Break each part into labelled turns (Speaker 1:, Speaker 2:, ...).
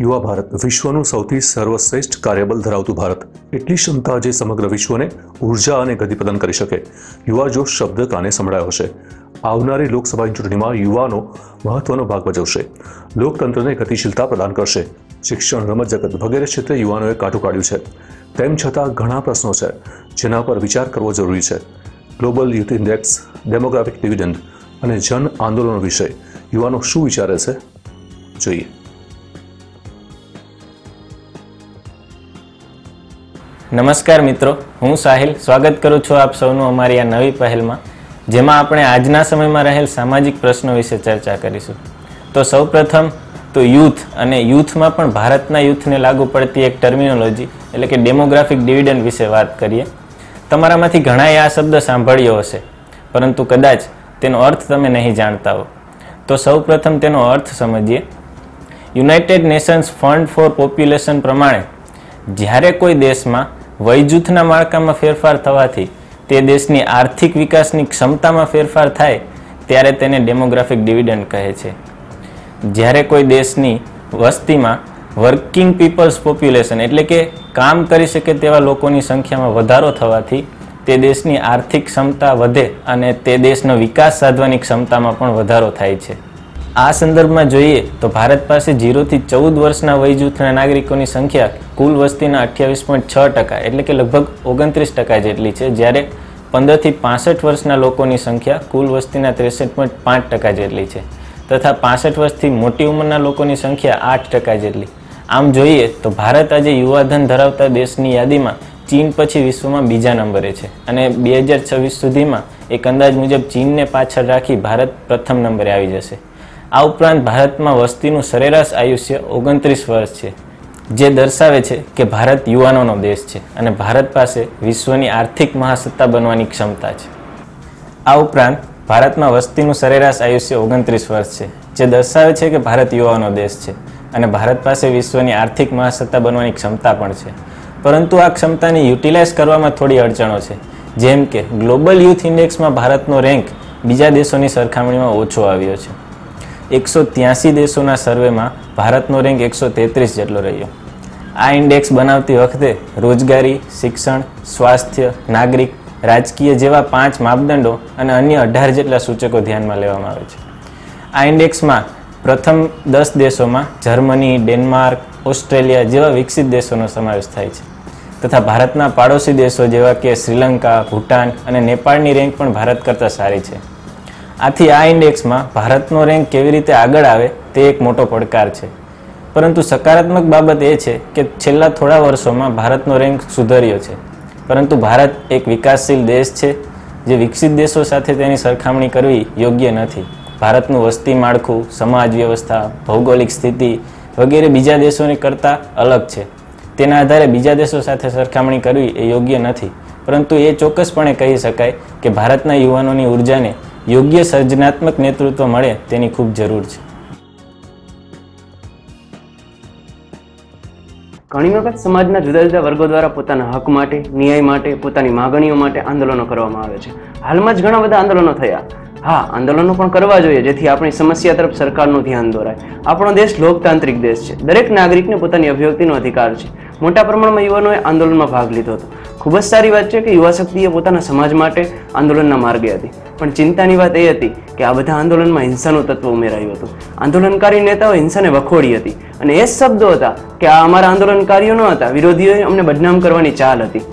Speaker 1: યુવા ભારત વિશ્વનું સૌથી સર્વશ્રેષ્ઠ કાર્યબળ ધરાવતું ભારત, એટલી ક્ષમતા જે સમગ્ર વિશ્વને ઉર્જા અને ગતિ પ્રદાન કરી શકે. યુવા જોશ શબ્દ કાને સંભળાયો હશે. આવનારી લોકસભાની ચૂંટણીમાં યુવાનો મહત્વનો ભાગ ભજવશે. લોકતંત્રને ગતિશીલતા પ્રદાન કરશે. શિક્ષણ, રમત જગત વગેરે ક્ષેત્રે યુવાનોએ કાઠું કાઢ્યું છે. તેમ છતાં ઘણા પ્રશ્નો છે જેના પર વિચાર કરવો જરૂરી છે. Global youth index, demographic dividend અને જન આંદોલનો વિશે યુવાનો શું વિચારે છે, જોઈએ.
Speaker 2: નમસ્કાર મિત્રો, હું સાહિલ સ્વાગત કરું છું આપ સૌનું અમારી આ નવી પહેલમાં, જેમાં આપણે આજના સમયમાં રહેલ સામાજિક પ્રશ્નો વિશે ચર્ચા કરીશું. તો સૌપ્રથમ તો યુથ અને યુથમાં પણ ભારતના યુથને લાગુ પડતી એક ટર્મિનોલોજી એટલે કે ડેમોગ્રાફિક ડિવિડન્ડ વિશે વાત કરીએ. તમારામાંથી ઘણાએ આ શબ્દ સાંભળ્યો હશે, પરંતુ કદાચ તેનો અર્થ તમે નહીં જાણતા હો. તો સૌપ્રથમ તેનો અર્થ સમજીએ. United Nations fund for population પ્રમાણે જ્યારે કોઈ દેશમાં વયજૂથના માળખામાં ફેરફાર થવાથી તે દેશની આર્થિક વિકાસની ક્ષમતામાં ફેરફાર થાય ત્યારે તેને ડેમોગ્રાફિક ડિવિડન્ડ કહે છે. જ્યારે કોઈ દેશની વસ્તીમાં વર્કિંગ પીપલ્સ પોપ્યુલેશન એટલે કે કામ કરી શકે તેવા લોકોની સંખ્યામાં વધારો થવાથી તે દેશની આર્થિક ક્ષમતા વધે અને તે દેશનો વિકાસ સાધવાની ક્ષમતામાં પણ વધારો થાય છે. આ સંદર્ભમાં જોઈએ તો ભારત પાસે 0 થી 14 વર્ષના વયજૂથના નાગરિકોની સંખ્યા કુલ વસ્તીના 28.6% એટલે કે લગભગ 29% જેટલી છે, જ્યારે 15 થી 65 વર્ષના લોકોની સંખ્યા કુલ વસ્તીના 63.5% જેટલી છે, તથા 65 વર્ષથી મોટી ઉંમરના લોકોની સંખ્યા 8% જેટલી. આમ જોઈએ તો ભારત આજે યુવાધન ધરાવતા દેશની યાદીમાં ચીન પછી વિશ્વમાં બીજા નંબરે છે અને 2026 સુધીમાં એક અંદાજ મુજબ ચીનને પાછળ રાખી ભારત પ્રથમ નંબરે આવી જશે. આ ઉપરાંત ભારતમાં વસ્તીનું સરેરાશ આયુષ્ય 29 વર્ષ છે, જે દર્શાવે છે કે ભારત યુવાનોનો દેશ છે અને ભારત પાસે વિશ્વની આર્થિક મહાસત્તા બનવાની ક્ષમતા છે. આ ઉપરાંત ભારતમાં વસ્તીનું સરેરાશ આયુષ્ય 29 વર્ષ છે, જે દર્શાવે છે કે ભારત યુવાનો દેશ છે અને ભારત પાસે વિશ્વની આર્થિક મહાસત્તા બનવાની ક્ષમતા પણ છે. પરંતુ આ ક્ષમતાને યુટિલાઇઝ કરવામાં થોડી અડચણો છે, જેમ કે ગ્લોબલ યુથ ઇન્ડેક્સમાં ભારતનો રેન્ક બીજા દેશોની સરખામણીમાં ઓછો આવ્યો છે. 183 દેશોના સર્વેમાં ભારતનો રેન્ક 133 જેટલો રહ્યો. આ ઇન્ડેક્સ બનાવતી વખતે રોજગારી, શિક્ષણ, સ્વાસ્થ્ય, નાગરિક, રાજકીય જેવા 5 માપદંડો અને અન્ય 18 જેટલા સૂચકો ધ્યાનમાં લેવામાં આવે છે. આ ઇન્ડેક્સમાં પ્રથમ 10 દેશોમાં જર્મની, ડેનમાર્ક, ઓસ્ટ્રેલિયા જેવા વિકસિત દેશોનો સમાવેશ થાય છે, તથા ભારતના પાડોશી દેશો જેવા કે શ્રીલંકા, ભૂટાન અને નેપાળની રેન્ક પણ ભારત કરતાં સારી છે. આથી આ ઇન્ડેક્સમાં ભારતનો રેન્ક કેવી રીતે આગળ આવે તે એક મોટો પડકાર છે. પરંતુ સકારાત્મક બાબત એ છે કે છેલ્લા થોડા વર્ષોમાં ભારતનો રેન્ક સુધર્યો છે. પરંતુ ભારત એક વિકાસશીલ દેશ છે, જે વિકસિત દેશો સાથે તેની સરખામણી કરવી યોગ્ય નથી. ભારતનું વસ્તી માળખું, સમાજ વ્યવસ્થા, ભૌગોલિક સ્થિતિ વગેરે બીજા દેશોની કરતાં અલગ છે. તેના આધારે બીજા દેશો સાથે સરખામણી કરવી એ યોગ્ય નથી. પરંતુ એ ચોક્કસપણે કહી શકાય કે ભારતના યુવાનોની ઉર્જાને યોગ્ય સર્જનાત્મક નેતૃત્વ મળે તેની ખૂબ જરૂર છે.
Speaker 3: ઘણી વખત સમાજના જુદા જુદા વર્ગો દ્વારા પોતાના હક માટે, ન્યાય માટે, પોતાની માગણીઓ માટે આંદોલનો કરવામાં આવે છે. હાલમાં જ ઘણા બધા આંદોલનો થયા. હા, આંદોલનો પણ કરવા જોઈએ, જેથી આપણી સમસ્યા તરફ સરકારનું ધ્યાન દોરાય. આપણો દેશ લોકતાંત્રિક દેશ છે. દરેક નાગરિકને પોતાની અભિવ્યક્તિનો અધિકાર છે. મોટા પ્રમાણમાં યુવાનોએ આંદોલનમાં ભાગ લીધો હતો. ખૂબ જ સારી વાત છે કે યુવા શક્તિએ પોતાના સમાજ માટે આંદોલનના માર્ગે હતી. પણ ચિંતાની વાત એ હતી કે આ બધા આંદોલનમાં હિંસાનું તત્વ ઉમેરાયું હતું. આંદોલનકારી નેતાઓ હિંસાને વખોડી હતી અને એ જ શબ્દો હતા કે આ અમારા આંદોલનકારીઓ ન હતા, વિરોધીઓએ અમને બદનામ કરવાની ચાલ હતી.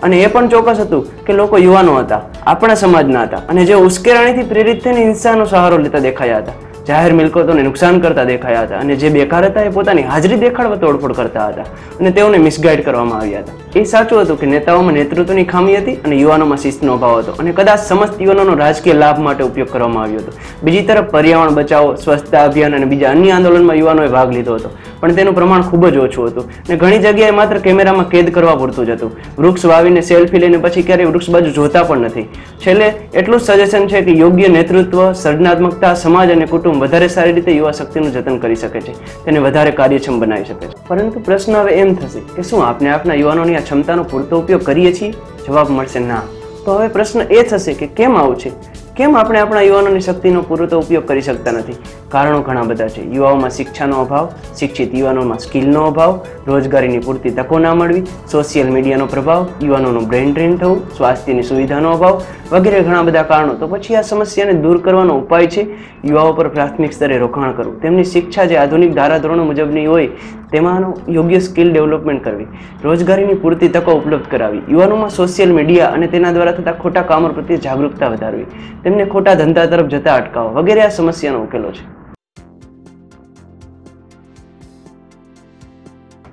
Speaker 3: અને એ પણ ચોક્કસ હતું કે લોકો યુવાનો હતા, આપણા સમાજના હતા અને જે ઉશ્કેરણીથી પ્રેરિત થઈને હિંસાનો સહારો લેતા દેખાયા હતા, જાહેર મિલકતોને નુકસાન કરતા દેખાયા હતા અને જે બેકાર હતા એ પોતાની હાજરી દેખાડવા તોડફોડ કરતા હતા અને તેઓને મિસગાઈડ કરવામાં આવ્યા હતા. એ સાચું હતું કે નેતાઓમાં નેતૃત્વની ખામી હતી અને યુવાનોમાં શિસ્તનો અભાવ હતો અને કદાચ સમસ્ત યુવાનોનો રાજકીય લાભ માટે ઉપયોગ કરવામાં આવ્યો હતો. બીજી તરફ પર્યાવરણ બચાવો, સ્વચ્છતા અભિયાન અને બીજા અન્ય આંદોલનમાં યુવાનોએ ભાગ લીધો હતો, પણ તેનું પ્રમાણ ખૂબ જ ઓછું હતું અને ઘણી જગ્યાએ માત્ર કેમેરામાં કેદ કરવા પૂરતું જ હતું. વૃક્ષ વાવીને સેલ્ફી લઈને પછી ક્યારેય વૃક્ષ બાજુ જોતા પણ નથી. છેલ્લે એટલું જ સજેશન છે કે યોગ્ય નેતૃત્વ, સર્જનાત્મકતા, સમાજ અને કુટુંબ વધારે સારી રીતે યુવા શક્તિનું જતન કરી શકે છે, તેને વધારે કાર્યક્ષમ બનાવી શકે છે. પરંતુ પ્રશ્ન હવે એમ થશે કે શું આપણે આપણા યુવાનોની આ ક્ષમતાનો પૂરતો ઉપયોગ કરીએ છીએ? જવાબ મળશે ના. તો હવે પ્રશ્ન એ થશે કે કેમ આવું છે? કેમ આપણે આપણા યુવાનોની શક્તિનો પૂરતો ઉપયોગ કરી શકતા નથી? કારણો ઘણા બધા છે. યુવાઓમાં શિક્ષાનો અભાવ, શિક્ષિત યુવાનોમાં સ્કિલનો અભાવ, રોજગારીની પૂરતી તકો ના મળવી, સોશિયલ મીડિયાનો પ્રભાવ, યુવાનોનું બ્રેઇન ડ્રેન થવું, સ્વાસ્થ્યની સુવિધાનો અભાવ વગેરે ઘણા બધા કારણો. તો પછી આ સમસ્યાને દૂર કરવાનો ઉપાય છે યુવાઓ પર પ્રાથમિક સ્તરે રોકાણ કરવું, તેમની શિક્ષા જે આધુનિક ધારાધોરણો મુજબની હોય તેમાંનો યોગ્ય સ્કિલ ડેવલપમેન્ટ કરવી, રોજગારીની પૂરતી તકો ઉપલબ્ધ કરાવી, યુવાનોમાં સોશિયલ મીડિયા અને તેના દ્વારા થતા ખોટા કામો પ્રત્યે જાગૃતતા વધારવી, તેમને ખોટા ધંધા તરફ જતા અટકાવવા વગેરે આ સમસ્યાનો ઉકેલો છે.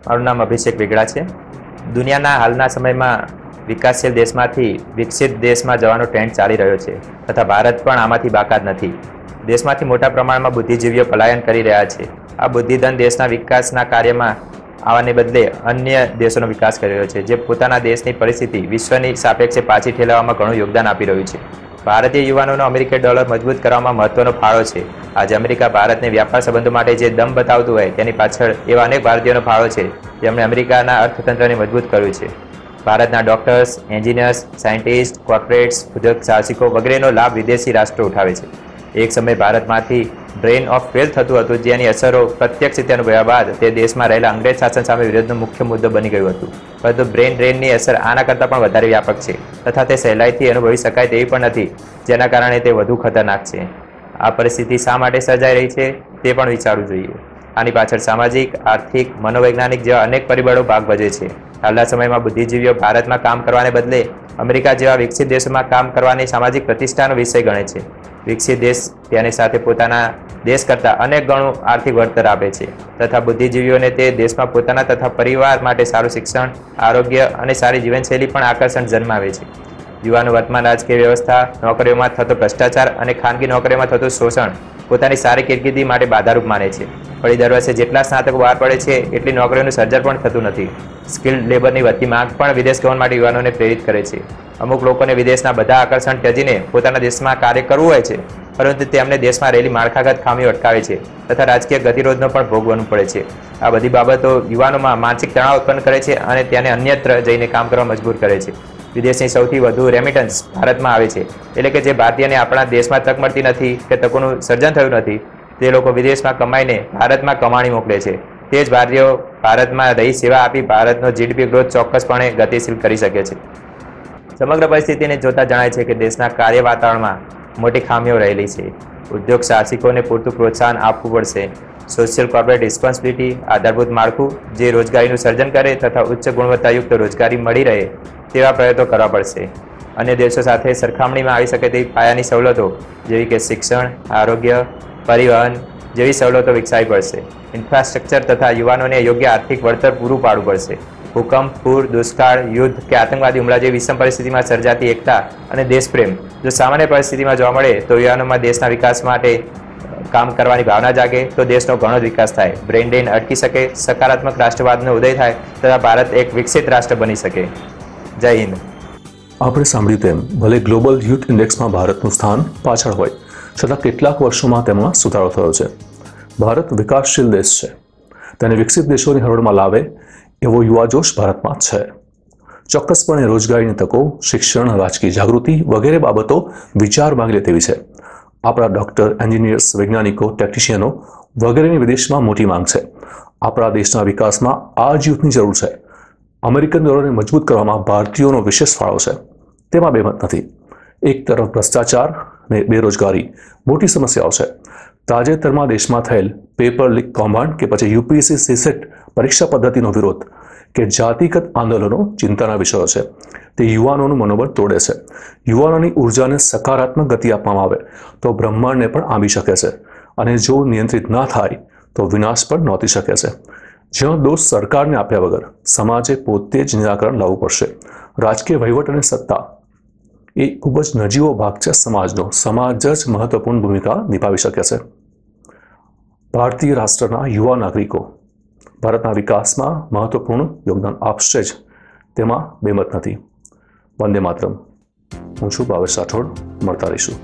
Speaker 4: મારું નામ અભિષેક વેગડા છે. દુનિયાના હાલના સમયમાં વિકાસશીલ દેશમાંથી વિકસિત દેશમાં જવાનો ટ્રેન્ડ ચાલી રહ્યો છે તથા ભારત પણ આમાંથી બાકાત નથી. દેશમાંથી મોટા પ્રમાણમાં બુદ્ધિજીવીઓ પલાયન કરી રહ્યા છે. આ બુદ્ધિધન દેશના વિકાસના કાર્યમાં આવવાને બદલે અન્ય દેશોનો વિકાસ કરી રહ્યો છે, જે પોતાના દેશની પરિસ્થિતિ વિશ્વની સાપેક્ષે પાછી ઠેલાવવામાં ઘણું યોગદાન આપી રહ્યું છે. ભારતીય યુવાનોનો અમેરિકી ડોલર મજબૂત કરવામાં મહત્વનો ફાળો છે. આજે અમેરિકા ભારતને વ્યાપાર સંબંધો માટે જે દમ બતાવતું હોય તેની પાછળ એવા અનેક ભારતીયોનો ફાળો છે જેમણે અમેરિકાના અર્થતંત્રને મજબૂત કર્યું છે. ભારતના ડોક્ટર્સ, એન્જિનિયર્સ, સાયન્ટિસ્ટ, કોર્પોરેટ્સ, ઉદ્યોગ સાહસિકો વગેરેનો લાભ વિદેશી રાષ્ટ્રો ઉઠાવે છે. એક સમય ભારતમાંથી ડ્રેન ઓફ વેલ્થ થતું હતું, જેની અસરો પ્રત્યક્ષ રીતે અનુભવ્યા બાદ તે દેશમાં રહેલા અંગ્રેજ શાસન સામે વિરોધનો મુખ્ય મુદ્દો બની ગયું હતું. પરંતુ બ્રેન ડ્રેનની અસર આના કરતાં પણ વધારે વ્યાપક છે તથા તે સહેલાઈથી અનુભવી શકાય તેવી પણ નથી, જેના કારણે તે વધુ ખતરનાક છે. આ પરિસ્થિતિ શા માટે સર્જાઈ રહી છે તે પણ વિચારવું જોઈએ. આની પાછળ સામાજિક, આર્થિક, મનોવૈજ્ઞાનિક જેવા અનેક પરિબળો ભાગ ભજવે છે. હાલના સમયમાં બુદ્ધિજીવીઓ ભારતમાં કામ કરવાને બદલે અમેરિકા જેવા વિકસિત દેશોમાં કામ કરવાની સામાજિક પ્રતિષ્ઠાનો વિષય ગણે છે. વિકસિત દેશ તેની સાથે પોતાના દેશ કરતાં અનેક ગણું આર્થિક વળતર આપે છે તથા બુદ્ધિજીવીઓને તે દેશમાં પોતાના તથા પરિવાર માટે સારું શિક્ષણ, આરોગ્ય અને સારી જીવનશૈલી પણ આકર્ષણ જન્માવે છે. યુવાનો વર્તમાન રાજકીય વ્યવસ્થા, નોકરીઓમાં થતો ભ્રષ્ટાચાર અને ખાનગી નોકરીઓમાં થતું શોષણ પોતાની સારી કારકિર્દી માટે બાધારૂપ માને છે. વળી દર વર્ષે જેટલા સ્નાતકો બહાર પડે છે એટલી નોકરીઓનું સર્જન પણ થતું નથી. સ્કિલ્ડ લેબરની વધતી માંગ પણ વિદેશ ગમન માટે યુવાનોને પ્રેરિત કરે છે. અમુક લોકોને વિદેશના બધા આકર્ષણ ત્યજીને પોતાના દેશમાં કાર્ય કરવું હોય છે, પરંતુ તેમને દેશમાં રહેલી માળખાગત ખામીઓ અટકાવે છે તથા રાજકીય ગતિરોધનો પણ ભોગ બનવું પડે છે. આ બધી બાબતો યુવાનોમાં માનસિક તણાવ ઉત્પન્ન કરે છે અને તેને અન્યત્ર જઈને કામ કરવા મજબૂર કરે છે. વિદેશની સૌથી વધુ રેમિટન્સ ભારતમાં આવે છે, એટલે કે જે ભારતીયને આપણા દેશમાં તક મળતી નથી કે તકોનું સર્જન થયું નથી, તે લોકો વિદેશમાં કમાઈને ભારતમાં કમાણી મોકલે છે. તે જ ભારતીયો ભારતમાં રહી સેવા આપી ભારતનો જીડીપી ગ્રોથ ચોક્કસપણે ગતિશીલ કરી શકે છે. સમગ્ર પરિસ્થિતિને જોતા જણાય છે કે દેશના કાર્ય વાતાવરણમાં મોટી ખામીઓ રહેલી છે. ઉદ્યોગ સાહસિકોને પૂરતું પ્રોત્સાહન આપવું પડશે. સોશિયલ કોર્પોરેટ રિસ્પોન્સિબિલિટી, આધારભૂત માળખું જે રોજગારીનું સર્જન કરે તથા ઉચ્ચ ગુણવત્તાયુક્ત રોજગારી મળી રહે તેવા પ્રયત્નો કરવા પડશે. અન્ય દેશો સાથે સરખામણીમાં આવી શકે તેવી પાયાની સવલતો જેવી કે શિક્ષણ, આરોગ્ય, પરિવહન જેવી સવલતો વિકસાવવી પડશે. ઇન્ફ્રાસ્ટ્રક્ચર તથા યુવાનોને યોગ્ય આર્થિક વળતર પૂરું પાડવું પડશે. ભૂકંપ, પૂર, દુષ્કાળ, યુદ્ધ કે આતંકવાદી હુમલા જેવી વિષમ પરિસ્થિતિમાં સર્જાતી એકતા અને દેશપ્રેમ જો સામાન્ય પરિસ્થિતિમાં જોવા મળે તો યુવાનોમાં દેશના વિકાસ માટે કામ કરવાની ભાવના જાગે તો દેશનો ઘણો જ વિકાસ થાય, બ્રેન ડ્રેન અટકી શકે, સકારાત્મક રાષ્ટ્રવાદનો ઉદય થાય તથા ભારત એક વિકસિત રાષ્ટ્ર બની શકે. જય હિન્દ.
Speaker 1: આપણે સાંભળ્યું તેમ ભલે ગ્લોબલ યુથ ઇન્ડેક્સમાં ભારતનું સ્થાન પાછળ હોય છતાં કેટલાક વર્ષોમાં તેમાં સુધારો થયો છે. ભારત વિકાસશીલ દેશ છે. તેને વિકસિત દેશોની હરોળમાં લાવે એવો યુવાજોશ ભારતમાં છે. ચોક્કસપણે રોજગારીની તકો, શિક્ષણ, રાજકીય જાગૃતિ વગેરે બાબતો વિચાર માંગી લે તેવી છે. આપણા ડોક્ટર, એન્જિનિયર્સ, વૈજ્ઞાનિકો, ટેકનિશિયનો વગેરેની વિદેશમાં મોટી માંગ છે. આપણા દેશના વિકાસમાં આ જ યુથની જરૂર છે. અમેરિકન ડોલરને મજબૂત કરવામાં ભારતીયોનો વિશેષ ફાળો છે, તેમાં બેમત નથી. એક તરફ ભ્રષ્ટાચાર અને બેરોજગારી મોટી સમસ્યાઓ છે. તાજેતરમાં દેશમાં થયેલ પેપર લીક કૌભાંડ કે પછી યુપીએસસી સીસેટ પરીક્ષા પદ્ધતિનો વિરોધ કે જાતિગત આંદોલનો ચિંતાના વિષયો છે. તે યુવાનોનું મનોબળ તોડે છે. યુવાનોની ઉર્જાને સકારાત્મક ગતિ આપવામાં આવે તો બ્રહ્માંડને પણ આંબી શકે છે અને જો નિયંત્રિત ના થાય તો વિનાશ પણ નોંધી શકે છે. જ્યાં દોષ સરકારને આપ્યા વગર સમાજે પોતે જ નિરાકરણ લાવવું પડશે. રાજકીય વહીવટ અને સત્તા એ ખૂબ જ નજીવો ભાગ છે સમાજનો. સમાજ જ મહત્વપૂર્ણ ભૂમિકા નિભાવી શકે છે. ભારતીય રાષ્ટ્રના યુવા નાગરિકો ભારતના વિકાસમાં મહત્વપૂર્ણ યોગદાન આપશે જ, તેમાં બેમત નથી. વંદે માતરમ. હું છું ભાવેશ રાઠોડ. મળતા રહીશું.